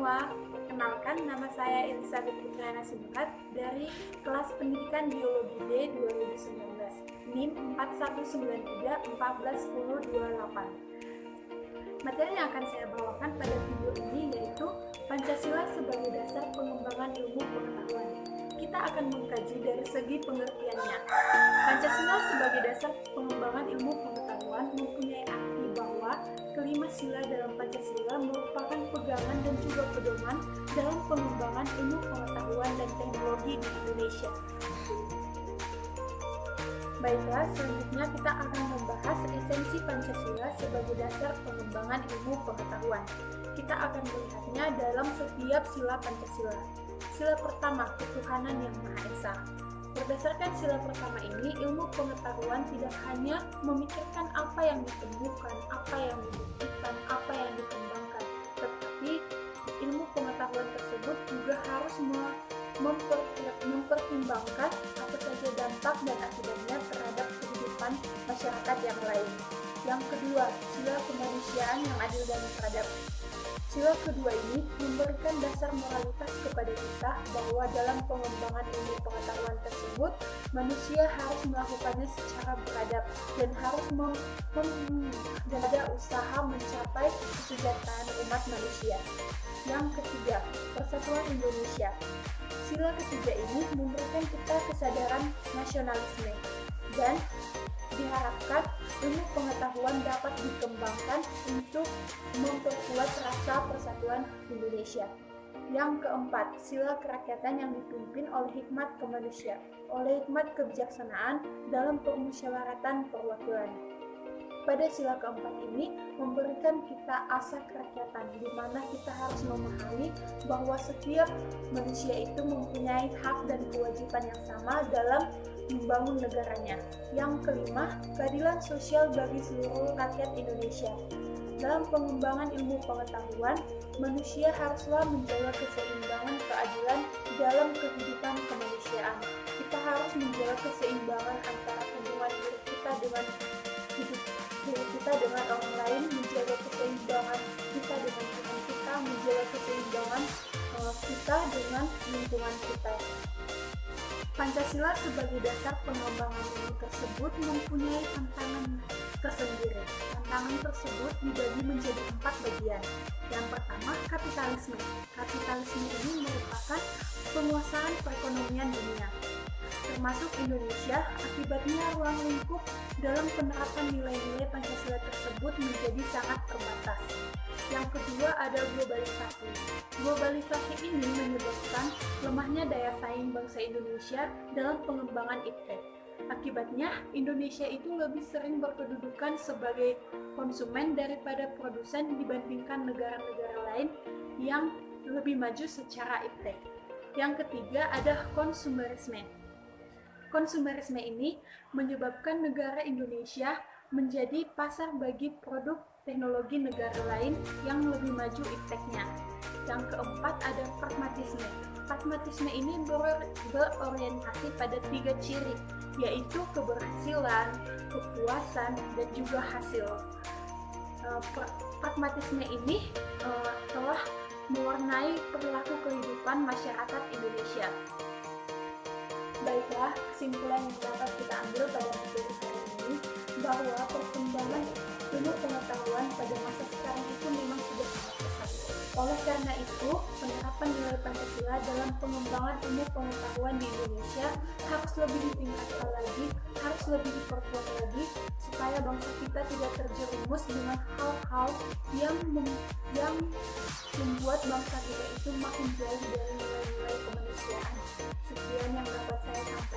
semua, perkenalkan nama saya Elizabeth Putrana Sibukat dari kelas Pendidikan Biologi D 2019, NIM 4193141028. Materi yang akan saya bawakan pada video ini yaitu Pancasila sebagai dasar pengembangan ilmu pengetahuan. Kita akan mengkaji dari segi pengertiannya. Pancasila sebagai dasar pengembangan ilmu pengetahuan mempunyai arti bahwa kelima sila dalam Pancasila merupakan pegangan dan juga pedoman dalam pengembangan ilmu pengetahuan dan teknologi di Indonesia. Baiklah, selanjutnya kita akan membahas esensi Pancasila sebagai dasar pengembangan ilmu pengetahuan. Kita akan melihatnya dalam setiap sila Pancasila. Sila pertama, ketuhanan yang Maha Esa. Berdasarkan sila pertama ini, ilmu pengetahuan tidak hanya memikirkan apa yang ditemukan, apa yang dibuktikan, apa yang dikembangkan, tetapi ilmu pengetahuan tersebut juga harus mempertimbangkan apa saja dampak dan akibatnya terhadap kehidupan masyarakat yang lain. Yang kedua, sila kemanusiaan yang adil dan beradab. Sila kedua ini memberikan dasar moralitas kepada kita bahwa dalam pengembangan ilmu pengetahuan tersebut, manusia harus melakukannya secara beradab dan harus ada usaha mencapai kesejahteraan umat manusia. Yang ketiga, persatuan Indonesia. Sila ketiga ini memberikan kita kesadaran nasionalisme dan diharapkan ilmu pengetahuan dapat dikembangkan untuk memperkuat rasa persatuan Indonesia. Yang keempat, sila kerakyatan yang dipimpin oleh hikmat kemanusiaan, oleh hikmat kebijaksanaan dalam permusyawaratan perwakilan. Pada sila keempat ini memberikan kita asa kerakyatan, di mana kita harus memahami bahwa setiap manusia itu mempunyai hak dan kewajiban yang sama dalam membangun negaranya. Yang kelima, keadilan sosial bagi seluruh rakyat Indonesia. Dalam pengembangan ilmu pengetahuan, manusia haruslah menjaga keseimbangan keadilan dalam kehidupan kemanusiaan. Kita harus menjaga keseimbangan antara hubungan diri kita dengan orang lain, menjaga keseimbangan kita dengan Tuhan kita, menjaga keseimbangan kita dengan lingkungan kita. Pancasila sebagai dasar pengembangan ilmu tersebut mempunyai tantangan tersendiri. Tantangan tersebut dibagi menjadi 4 bagian. Yang pertama, kapitalisme. Kapitalisme ini merupakan penguasaan perekonomian dunia, termasuk Indonesia. Akibatnya ruang lingkup dalam penerapan nilai-nilai Pancasila tersebut menjadi sangat terbatas. Yang kedua ada globalisasi. Globalisasi ini menyebabkan lemahnya daya saing bangsa Indonesia dalam pengembangan iptek. Akibatnya, Indonesia itu lebih sering berkedudukan sebagai konsumen daripada produsen dibandingkan negara-negara lain yang lebih maju secara iptek. Yang ketiga ada konsumerisme. Konsumerisme ini menyebabkan negara Indonesia menjadi pasar bagi produk teknologi negara lain yang lebih maju ipteknya. Yang keempat ada pragmatisme. Pragmatisme ini berorientasi pada 3 ciri, yaitu keberhasilan, kepuasan, dan juga hasil. Pragmatisme ini telah mewarnai perilaku kehidupan masyarakat Indonesia. Baiklah, kesimpulan yang dapat kita ambil pada materi hari ini bahwa perkembangan ilmu pengetahuan pada masa sekarang itu memang sudah sangat pesat. Oleh karena itu, penerapan nilai Pancasila dalam pengembangan ilmu pengetahuan di Indonesia harus lebih ditingkatkan lagi, harus lebih diperkuat lagi, supaya bangsa kita tidak terjerumus dengan hal-hal yang membuat bangsa kita itu makin jauh dari nilai-nilai kemanusiaan. Sekian yang dapat saya sampaikan.